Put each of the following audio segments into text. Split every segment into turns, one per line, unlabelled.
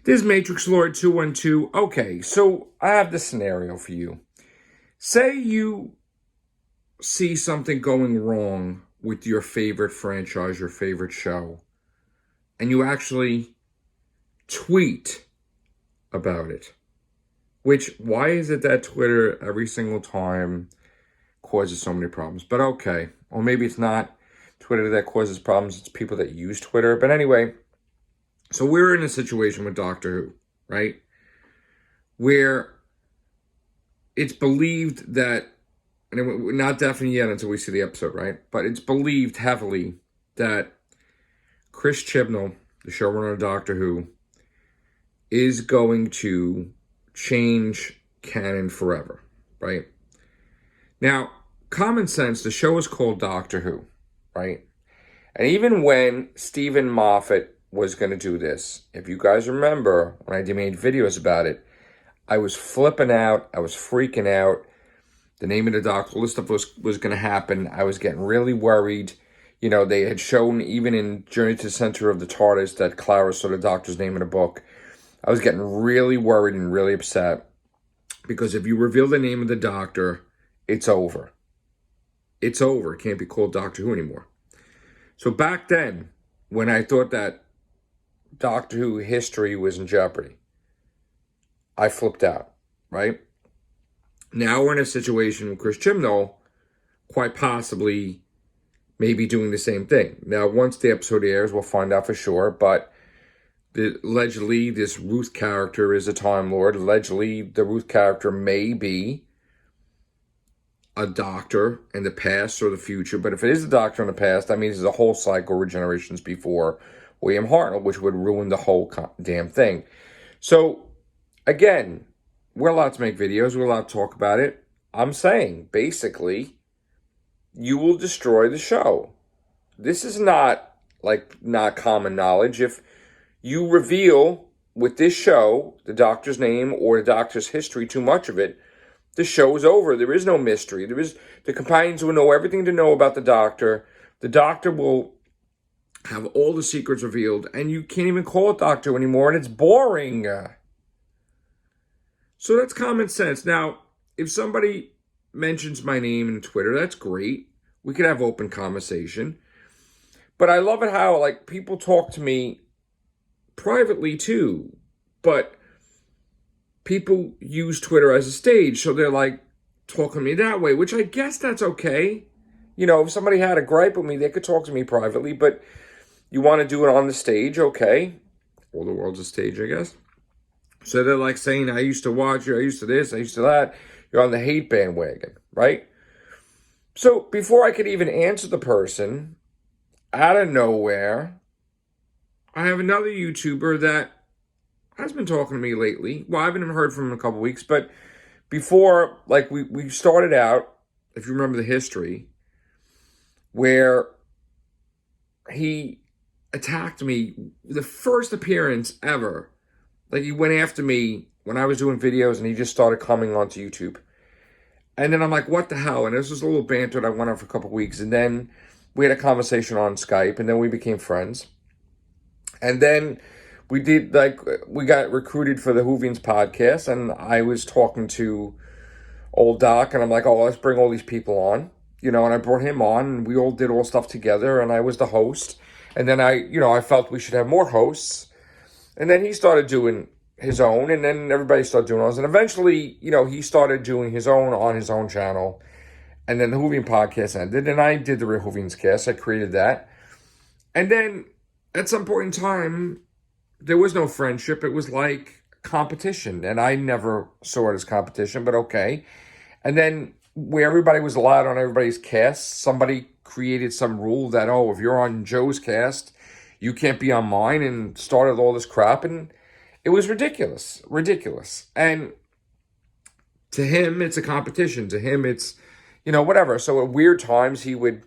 This is Matrix Lord 212. Okay, so I have this scenario for you. Say you see something going wrong with your favorite franchise, your favorite show, and you actually tweet about it. Which, why is it that Twitter every single time causes so many problems? But okay, or maybe it's not Twitter that causes problems, it's people that use Twitter. But anyway, so we're in a situation with Doctor Who, right? Where it's believed that, and we're not definite yet until we see the episode, right? But it's believed heavily that Chris Chibnall, the showrunner of Doctor Who, is going to change canon forever, right? Now, common sense, the show is called Doctor Who, right? And even when Stephen Moffat was going to do this, if you guys remember, when I made videos about it, I was flipping out, I was freaking out. The name of the Doctor, all this stuff was going to happen. I was getting really worried. You know, they had shown, even in Journey to the Center of the TARDIS, that Clara saw the Doctor's name in the book. I was getting really worried and really upset. Because if you reveal the name of the Doctor, it's over. It's over. It can't be called Doctor Who anymore. So back then, when I thought that Doctor Who history was in jeopardy, I flipped out, right? Now we're in a situation with Chris Chibnall quite possibly maybe doing the same thing. Now, once the episode airs, we'll find out for sure, but allegedly this Ruth character is a Time Lord. Allegedly, the Ruth character may be a Doctor in the past or the future, but if it is a Doctor in the past, that means there's a whole cycle with generations before William Hartnell, which would ruin the whole damn thing. So, again, we're allowed to make videos. We're allowed to talk about it. I'm saying, basically, you will destroy the show. This is not common knowledge. If you reveal with this show the Doctor's name or the Doctor's history, too much of it, the show is over. There is no mystery. The companions will know everything to know about the Doctor. The Doctor will have all the secrets revealed, and you can't even call it Doctor anymore, and it's boring. So that's common sense. Now, if somebody mentions my name in Twitter, that's great. We could have open conversation. But I love it how, people talk to me privately too. But people use Twitter as a stage, so they're talking to me that way, which I guess that's okay. You know, if somebody had a gripe with me, they could talk to me privately, but you want to do it on the stage, okay. All the world's a stage, I guess. So they're saying, I used to watch you, I used to this, I used to that. You're on the hate bandwagon, right? So before I could even answer the person, out of nowhere, I have another YouTuber that has been talking to me lately. Well, I haven't even heard from him in a couple weeks, but before, we started out, if you remember the history, where he attacked me, the first appearance ever. He went after me when I was doing videos, and he just started coming onto YouTube. And then I'm like, what the hell? And this was a little banter that went on for a couple weeks. And then we had a conversation on Skype, and then we became friends. And then we did, we got recruited for the Whovians podcast, and I was talking to old Doc, and I'm like, oh, let's bring all these people on. You know, and I brought him on, and we all did all stuff together, and I was the host. And then I felt we should have more hosts. And then he started doing his own, and then everybody started doing ours. And eventually, he started doing his own on his own channel. And then the Whovian podcast ended, and I did the Real Whovians cast. I created that. And then at some point in time, there was no friendship. It was like competition. And I never saw it as competition, but okay. And then where everybody was allowed on everybody's cast, somebody created some rule that, oh, if you're on Joe's cast, you can't be on mine, and started all this crap. And it was ridiculous. And to him, it's a competition. To him, it's, whatever. So at weird times, he would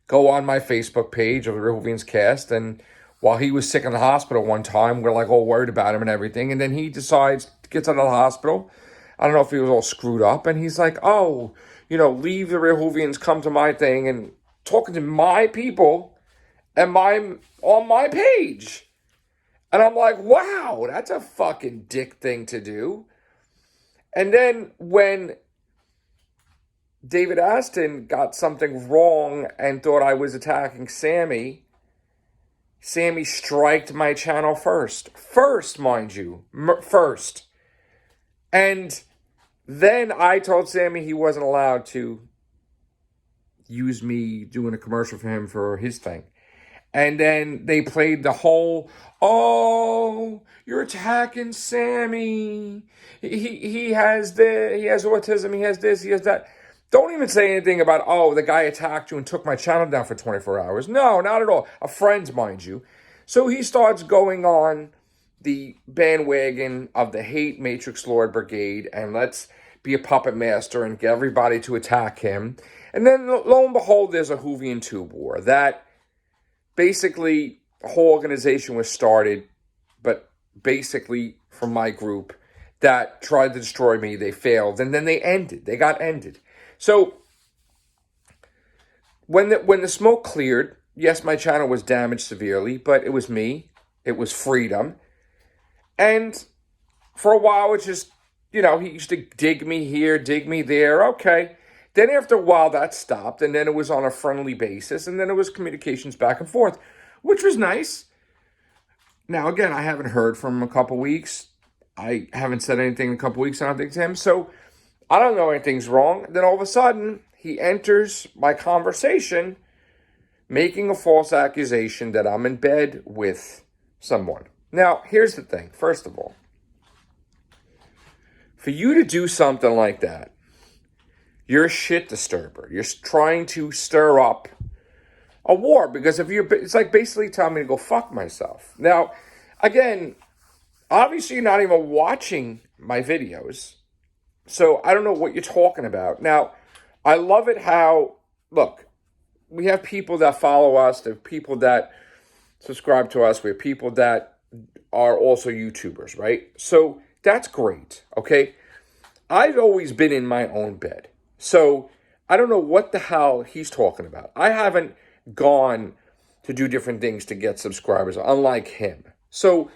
go on my Facebook page of the Real Whovians cast, and while he was sick in the hospital one time, we're all worried about him and everything. And then he decides, gets out of the hospital. I don't know if he was all screwed up. And he's like, oh, leave the Real Whovians, come to my thing, and talking to my people and on my page. And I'm like, wow, that's a fucking dick thing to do. And then when David Aston got something wrong and thought I was attacking Sammy, Sammy striked my channel first. First, mind you. First. And then I told Sammy he wasn't allowed to use me doing a commercial for him for his thing. And then they played the whole, oh, you're attacking Sammy. He has this, he has autism, he has this, he has that. Don't even say anything about, oh, the guy attacked you and took my channel down for 24 hours. No, not at all. A friend, mind you. So he starts going on the bandwagon of the Hate Matrix Lord Brigade, and let's be a puppet master and get everybody to attack him. And then, lo and behold, there's a Whovian tube war that basically a whole organization was started, but basically from my group that tried to destroy me. They failed, and then they ended. They got ended. So when the smoke cleared, yes, my channel was damaged severely, but it was me. It was freedom. And for a while, it's just, he used to dig me here, dig me there. Okay. Then after a while, that stopped, and then it was on a friendly basis, and then it was communications back and forth, which was nice. Now, again, I haven't heard from him in a couple weeks. I haven't said anything in a couple weeks, I don't think, to him. So I don't know anything's wrong. Then all of a sudden, he enters my conversation making a false accusation that I'm in bed with someone. Now, here's the thing. First of all, for you to do something like that, you're a shit disturber. You're trying to stir up a war, because it's like basically telling me to go fuck myself. Now, again, obviously you're not even watching my videos, so I don't know what you're talking about. Now, I love it how, look, we have people that follow us, there are people that subscribe to us, we have people that are also YouTubers, right? So that's great, okay? I've always been in my own bed. So I don't know what the hell he's talking about. I haven't gone to do different things to get subscribers, unlike him. So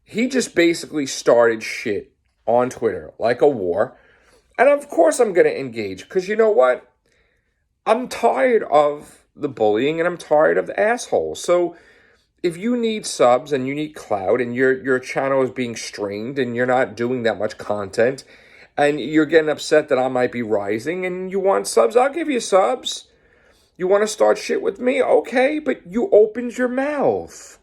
he just basically started shit on Twitter like a war. And of course I'm going to engage, because you know what? I'm tired of the bullying and I'm tired of the assholes. So if you need subs and you need clout and your channel is being strained and you're not doing that much content, and you're getting upset that I might be rising and you want subs, I'll give you subs. You want to start shit with me? Okay, but you opened your mouth.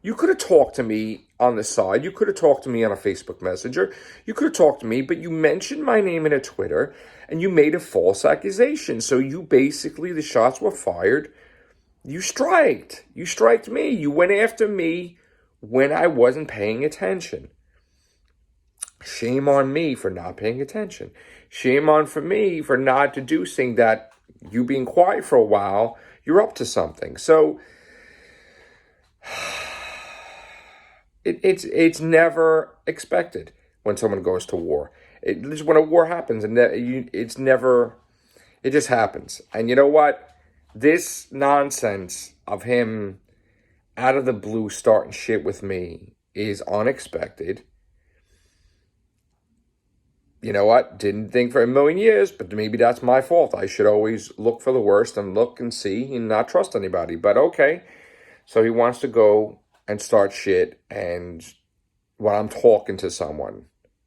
You could have talked to me on the side. You could have talked to me on a Facebook Messenger. You could have talked to me, but you mentioned my name in a Twitter and you made a false accusation. So you basically, the shots were fired. You striked. You striked me. You went after me when I wasn't paying attention. Shame on me for not paying attention. Shame on for me for not deducing that you being quiet for a while, you're up to something. So it's never expected when someone goes to war. When a war happens, and it just happens. And you know what? This nonsense of him out of the blue starting shit with me is unexpected. You know what? Didn't think for a million years, but maybe that's my fault. I should always look for the worst and look and see and not trust anybody. But okay. So he wants to go and start shit, and when I'm talking to someone,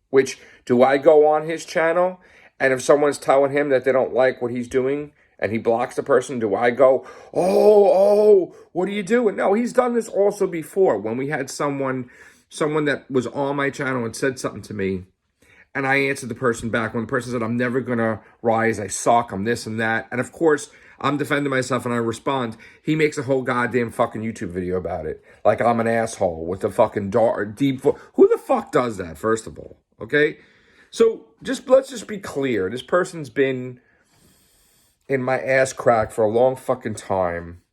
which, do I go on his channel, and if someone's telling him that they don't like what he's doing and he blocks the person, do I go, oh, what are you doing? No, he's done this also before. When we had someone that was on my channel and said something to me, and I answered the person back when the person said, I'm never going to rise, I suck, I'm this and that. And of course, I'm defending myself and I respond. He makes a whole goddamn fucking YouTube video about it. Like I'm an asshole with a fucking deep voice. Who the fuck does that, first of all? Okay? So let's just be clear. This person's been in my ass crack for a long fucking time.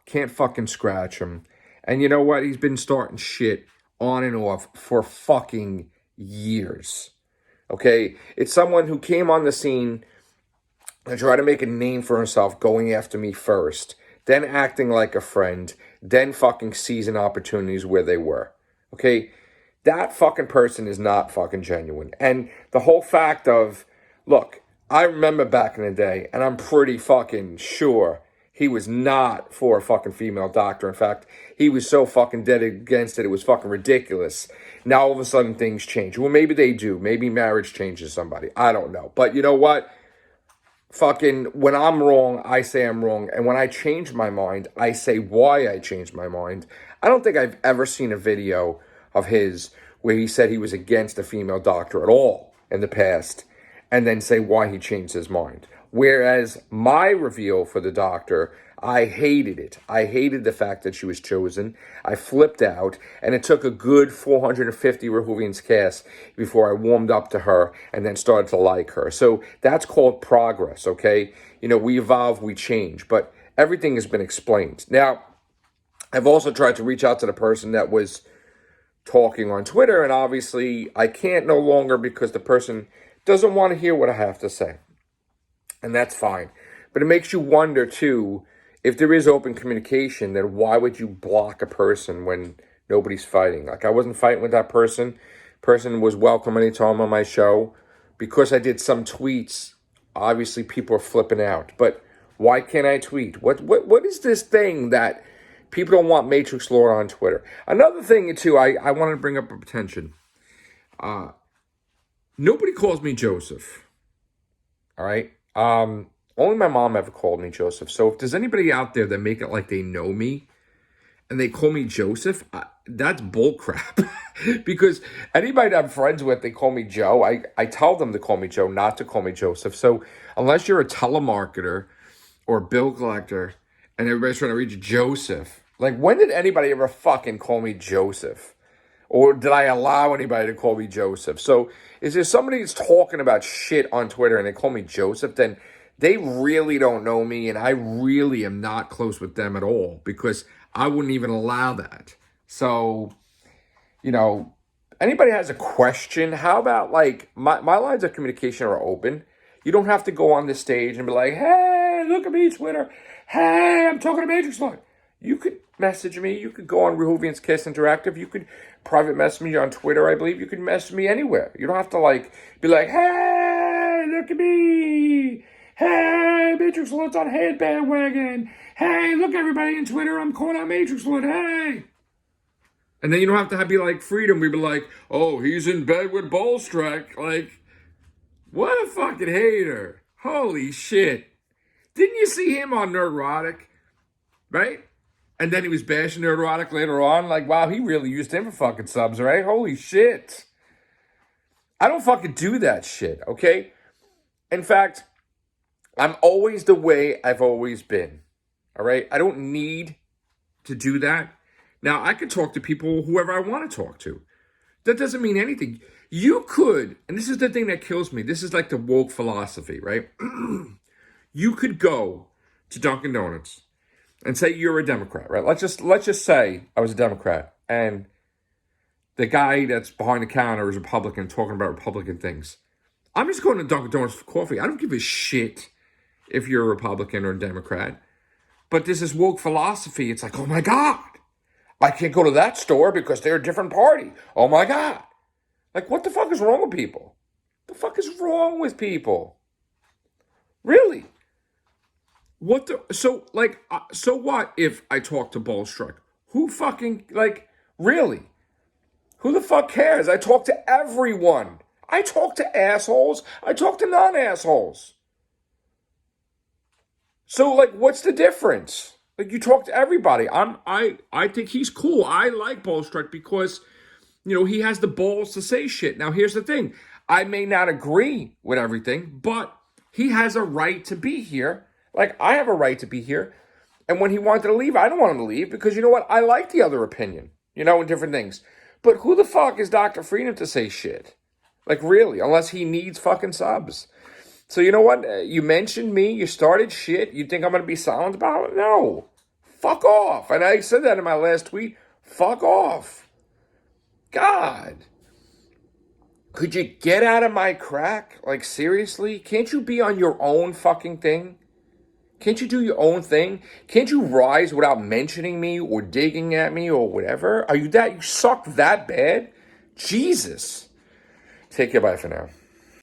Can't fucking scratch him. And you know what? He's been starting shit on and off for fucking years. Okay, it's someone who came on the scene and tried to make a name for himself, going after me first, then acting like a friend, then fucking seizing opportunities where they were. Okay? That fucking person is not fucking genuine. And the whole fact of, look, I remember back in the day, and I'm pretty fucking sure he was not for a fucking female doctor. In fact, he was so fucking dead against it, it was fucking ridiculous. Now all of a sudden things change. Well, maybe they do. Maybe marriage changes somebody. I don't know. But you know what? Fucking, when I'm wrong, I say I'm wrong. And when I change my mind, I say why I changed my mind. I don't think I've ever seen a video of his where he said he was against a female doctor at all in the past and then say why he changed his mind. Whereas my reveal for the doctor, I hated it. I hated the fact that she was chosen. I flipped out, and it took a good 450 Whovians cast before I warmed up to her and then started to like her. So that's called progress, okay? You know, we evolve, we change, but everything has been explained. Now, I've also tried to reach out to the person that was talking on Twitter, and obviously I can't no longer because the person doesn't want to hear what I have to say. And that's fine. But it makes you wonder, too, if there is open communication, then why would you block a person when nobody's fighting? Like, I wasn't fighting with that person. Person was welcome anytime on my show. Because I did some tweets, obviously people are flipping out. But why can't I tweet? What is this thing that people don't want Matrix Lord on Twitter? Another thing, too, I want to bring up attention. Nobody calls me Joseph. All right? Only my mom ever called me Joseph. So if there's anybody out there that make it like they know me and they call me Joseph, that's bullcrap. Because anybody that I'm friends with, they call me Joe. I tell them to call me Joe, not to call me Joseph. So unless you're a telemarketer or a bill collector and everybody's trying to reach Joseph, like, when did anybody ever fucking call me Joseph? Or did I allow anybody to call me Joseph? So is there somebody that's talking about shit on Twitter and they call me Joseph, then they really don't know me, and I really am not close with them at all because I wouldn't even allow that. So, you know, anybody has a question, how about, like, my lines of communication are open. You don't have to go on the stage and be like, hey, look at me, Twitter. Hey, I'm talking to Matrix Lord. You could message me. You could go on Whovian's Kiss Interactive. You could private message me on Twitter, I believe. You could message me anywhere. You don't have to, like, be like, hey, look at me. Hey, Matrix Lord's on head bandwagon. Hey, look, everybody in Twitter. I'm calling out Matrix Lord. Hey. And then you don't have to be like Freedom. We'd be like, oh, he's in bed with Bolstrek. Like, what a fucking hater. Holy shit. Didn't you see him on Nerdrotic? Right? And then he was bashing Nerdrotic later on. Like, wow, he really used him for fucking subs, right? Holy shit. I don't fucking do that shit, okay? In fact, I'm always the way I've always been, all right? I don't need to do that. Now, I can talk to people, whoever I want to talk to. That doesn't mean anything. You could, and this is the thing that kills me. This is like the woke philosophy, right? You could go to Dunkin' Donuts and say you're a Democrat, right? Let's just say I was a Democrat and the guy that's behind the counter is Republican talking about Republican things. I'm just going to Dunkin' Donuts for coffee. I don't give a shit if you're a Republican or a Democrat. But there's this woke philosophy. It's like, oh my God, I can't go to that store because they're a different party. Oh my God. Like, what the fuck is wrong with people? The fuck is wrong with people? Really? So what if I talk to Bolstrek? Who fucking, like, really? Who the fuck cares? I talk to everyone. I talk to assholes. I talk to non-assholes. So, like, what's the difference? Like, you talk to everybody. I think he's cool. I like Bolstrek because, you know, he has the balls to say shit. Now, here's the thing. I may not agree with everything, but he has a right to be here. Like, I have a right to be here. And when he wanted to leave, I don't want him to leave because, you know what? I like the other opinion, you know, and different things. But who the fuck is Dr. Freedom to say shit? Like, really? Unless he needs fucking subs. So, you know what? You mentioned me. You started shit. You think I'm going to be silent about it? No. Fuck off. And I said that in my last tweet. Fuck off. God. Could you get out of my crack? Like, seriously? Can't you be on your own fucking thing? Can't you do your own thing? Can't you rise without mentioning me or digging at me or whatever? You suck that bad? Jesus. Take care, bye for now.